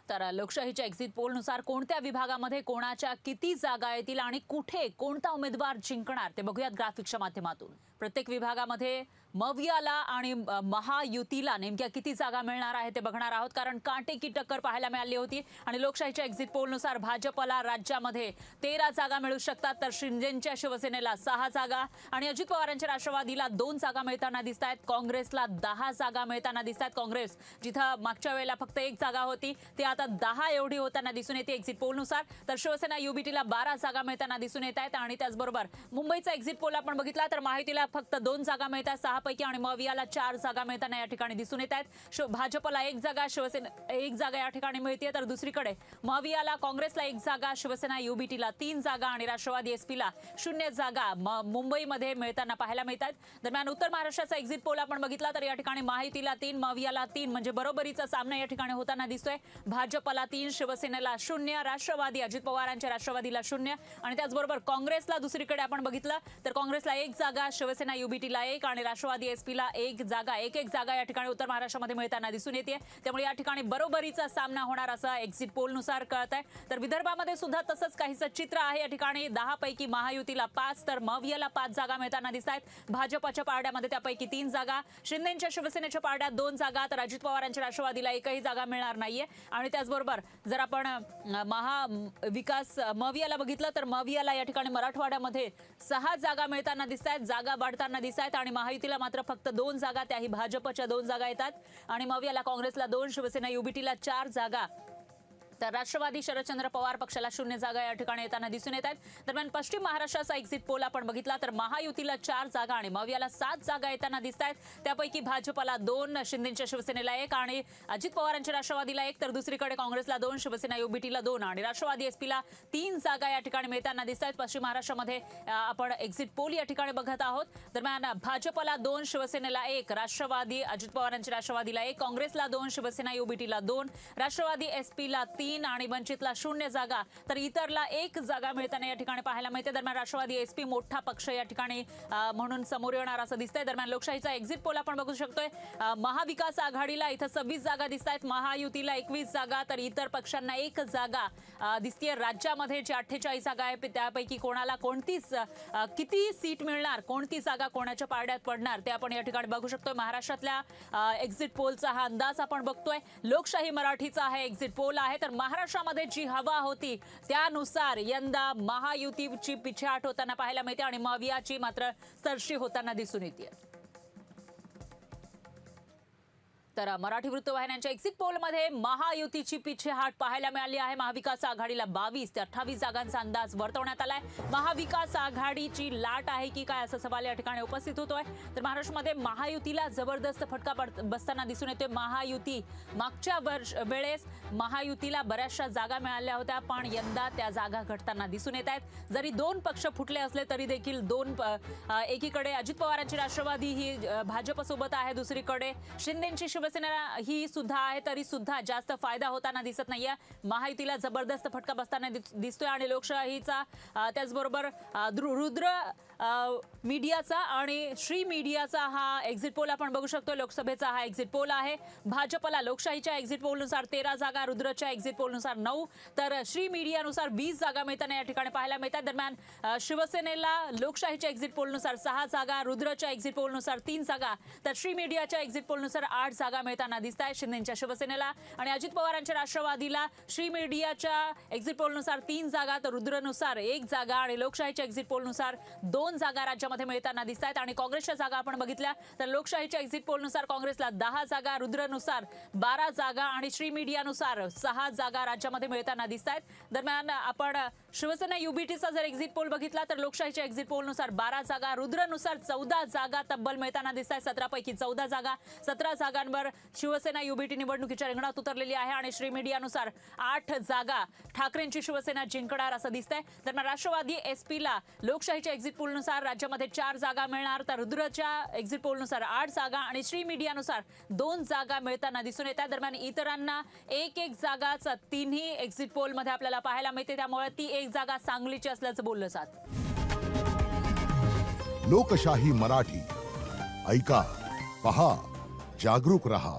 तर लोकशाहीच्या एक्झिट पोलनुसार कोणत्या विभागामध्ये कोणाच्या किती जागा येतील आणि कुठे कोणता उमेदवार जिंकणार ते बघूयात ग्राफिक्सच्या माध्यमातून। प्रत्येक विभागामध्ये मवियाला आणि महायुतीला नेमक्या किती जागा मिळणार आहे ते बघणार आहोत, कारण काटेकी टक्कर पाहायला मिळाली होती आणि लोकशाहीच्या एक्झिट पोलनुसार भाजपला राज्यामध्ये 13 जागा मिळू शकतात, तर शिंदेंच्या शिवसेनेला 6 जागा आणि अजित पवारांच्या राष्ट्रवादीला 2 जागा मिळताना दिसत आहेत। काँग्रेसला 10 जागा मिळताना दिसत आहेत। काँग्रेस जिथं मागच्या वेळेला फक्त 1 जागा होती ती आता 10 एवढी होताना दिसून येते एक्झिट पोलनुसार। तर शिवसेना युबीटीला 12 जागा मिळताना दिसून येत आहेत आणि त्याचबरोबर मुंबईचा एक्झिट पोल आपण बघितला तर महायुतीला फक्त 2 जागा मिळतात 6 पैकी आणि मवियाला 4 जागा मिळताना या ठिकाणी दिसून येत आहेत। भाजपला 1 जागा, शिवसेना 1 जागा या ठिकाणी मिळते, तर दुसरीकडे मवियाला काँग्रेसला 1 जागा, शिवसेना युबीटीला 3 जागा आणि राष्ट्रवादी एसपीला 0 जागा मुंबईमध्ये मिळताना पाहायला मिळतात। दरम्यान उत्तर महाराष्ट्राचा एक्झिट पोल आपण बघितला तर या ठिकाणी महायुतीला 3, मवियाला 3 म्हणजे बरोबरीचा सामना या ठिकाणी होताना दिसतोय। भाजपला 3, शिवसेनेला 0, राष्ट्रवादी अजित पवारांच्या राष्ट्रवादीला 0 आणि त्याचबरोबर काँग्रेसला दुसरीकडे आपण बघितलं तर काँग्रेसला 1 जागा, शिवसेना युबीटीला 1 आणि राष्ट्रवादी एसपीला 1 जागा, एक जागा या ठिकाणी उत्तर महाराष्ट्रामध्ये मिळताना दिसून येते। त्यामुळे या ठिकाणी बरोबरीचा सामना होणार असं एक्झिट पोलनुसार कळत आहे। तर विदर्भामध्ये सुद्धा तसंच काहीसं चित्र आहे। या ठिकाणी 10 पैकी महायुतीला 5 तर मवियाला 5 जागा मिळताना दिसत आहेत। भाजपच्या पारड्यामध्ये त्यापैकी 3 जागा, शिंदेंच्या शिवसेनेच्या पारड्यात 2 जागा, तर अजित पवारांच्या राष्ट्रवादीला एकही जागा मिळणार नाहीये। आणि त्याचबरोबर जर आपण महाविकास मवियाला बघितलं तर मवियाला या ठिकाणी मराठवाड्यामध्ये 6 जागा मिळताना दिसत आहेत, जागा वाढताना दिसत आहेत आणि महायुतीला मात्र फक्त 2 जागा, त्याही भाजपच्या 2 जागा येतात आणि मवियाला काँग्रेसला 2, शिवसेना युबीटीला 4 जागा, तर राष्ट्रवादी शरदचंद्र पवार पक्षाला 0 जागा या ठिकाणी येताना दिसून येत आहेत। दरम्यान पश्चिम महाराष्ट्राचा एक्झिट पोल आपण बघितला तर महायुतीला 4 जागा आणि मवियाला 7 जागा येताना दिसत आहेत। त्यापैकी भाजपला 2, शिंदेंच्या शिवसेनेला 1 आणि अजित पवारांच्या राष्ट्रवादीला 1, तर दुसरीकडे काँग्रेसला 2, शिवसेना युबीटीला 2 आणि राष्ट्रवादी एसपीला 3 जागा या ठिकाणी मिळताना दिसत आहेत। पश्चिम महाराष्ट्रामध्ये आपण एक्झिट पोल या ठिकाणी बघत आहोत। दरम्यान भाजपला 2, शिवसेनेला 1, राष्ट्रवादी अजित पवारांच्या राष्ट्रवादीला 1, काँग्रेसला 2, शिवसेना युबीटीला 2, राष्ट्रवादी एसपीला 3 आणि वंचितला 0 जागा, तर इतरला 1 जागा मिळताना या ठिकाणी पाहायला मिळते। दरम्यान राष्ट्रवादी एसपी मोठा पक्ष या ठिकाणी म्हणून समोर येणार असं दिसतंय। दरम्यान लोकशाहीचा एक्झिट पोल आपण बघू शकतोय, महाविकास आघाडीला इथं 26 जागा दिसत आहेत, महायुतीला 21 जागा, तर इतर पक्षांना 1 जागा दिसतेय। राज्यामध्ये जे 48 जागा आहे त्यापैकी कोणाला किती सीट मिळणार, कोणती जागा कोणाच्या पारड्यात पडणार ते आपण या ठिकाणी बघू शकतोय। महाराष्ट्रातल्या एक्झिट पोलचा हा अंदाज आपण बघतोय। लोकशाही मराठीचा हा एक्झिट पोल आहे, तर महाराष्ट्रामध्ये जी हवा होती त्यानुसार यंदा महायुतीची पिछेहाट होताना पाहायला मिळते आणि मवियाची मात्र सरशी होताना दिसून येते। तर मराठी वृत्तवाहिन्यांच्या एक्झिट पोलमध्ये महायुतीची पिछेहाट पाहायला मिळाली आहे। महाविकास आघाडीला 22 ते 28 जागांचा अंदाज वर्तवण्यात आलाय। महाविकास आघाडीची लाट आहे की काय असा सवाल या ठिकाणी उपस्थित होतोय। तर महाराष्ट्रामध्ये महायुतीला जबरदस्त फटका बसताना दिसून येतोय। महायुती मागच्या वेळेस महायुतीला बऱ्याचशा जागा मिळाल्या होत्या, पण यंदा त्या जागा घटताना दिसून येत आहेत। जरी 2 पक्ष फुटले असले तरी देखील एकीकडे अजित पवारांची राष्ट्रवादी ही भाजपसोबत आहे, दुसरीकडे शिंदेंची शिवसेना ही सुद्धा आहे, तरी सुद्धा जास्त फायदा होताना दिसत नाहीये। महायुतीला जबरदस्त फटका बसताना दिसतोय आणि लोकशाहीचा त्याचबरोबर रुद्र मीडियाचा आणि श्री मीडियाचा हा एक्झिट पोल आपण बघू शकतो। लोकसभेचा हा एक्झिट पोल आहे। भाजपला लोकशाहीच्या एक्झिट पोलनुसार 13 जागा, रुद्रच्या एक्झिट पोलनुसार 9, तर श्री मीडियानुसार 20 जागा मिळताना या ठिकाणी पाहायला मिळतात। दरम्यान शिवसेनेला लोकशाहीच्या एक्झिट पोलनुसार 6 जागा, रुद्रच्या एक्झिट पोलनुसार 3 जागा, तर श्री मीडियाच्या एक्झिट पोलनुसार 8 जागा मिळताना दिसत आहे शिंदेंच्या शिवसेनेला आणि अजित पवारांच्या राष्ट्रवादीला श्री मीडियाच्या एक्झिट पोलनुसार 3 जागा, तर रुद्रनुसार 1 जागा आणि लोकशाहीच्या एक्झिट पोलनुसार 2 जागा राज्यामध्ये मिळताना दिसत आहेत। आणि काँग्रेसच्या जागा आपण बघितल्या तर लोकशाहीच्या एक्झिट पोलनुसार काँग्रेसला 10 जागा, रुद्रनुसार 12 जागा आणि श्री मीडियानुसार 6 जागा राज्यामध्ये मिळताना दिसत आहेत। दरम्यान आपण शिवसेना युबीटीचा जर एक्झिट पोल बघितला तर लोकशाहीच्या एक्झिट पोलनुसार 12 जागा, रुद्रनुसार 14 जागा तब्बल मिळताना दिसत आहेत। 17 पैकी 14 जागा, 17 जागांवर शिवसेना युबीटी निवडणुकीच्या रिंगणात उतरलेली आहे आणि श्री मीडियानुसार 8 जागा ठाकरेंची शिवसेना जिंकणार असं दिसतंय। दरम्यान राष्ट्रवादी एसपीला लोकशाहीच्या एक्झिट पोलनुसार राज्यामध्ये 4 जागा मिळणार, तर रुद्रच्या एक्झिट पोलनुसार 8 जागा आणि श्री मीडियानुसार 2 जागा मिळताना दिसून येतात। दरम्यान इतरांना 1 जागाच तिन्ही एक्झिट पोलमध्ये आपल्याला पाहायला मिळते, त्यामुळे ती 1 जागा सांगलीची असल्याचं बोललं जातं। लोकशाही मराठी ऐका, पहा, जागरूक रहा।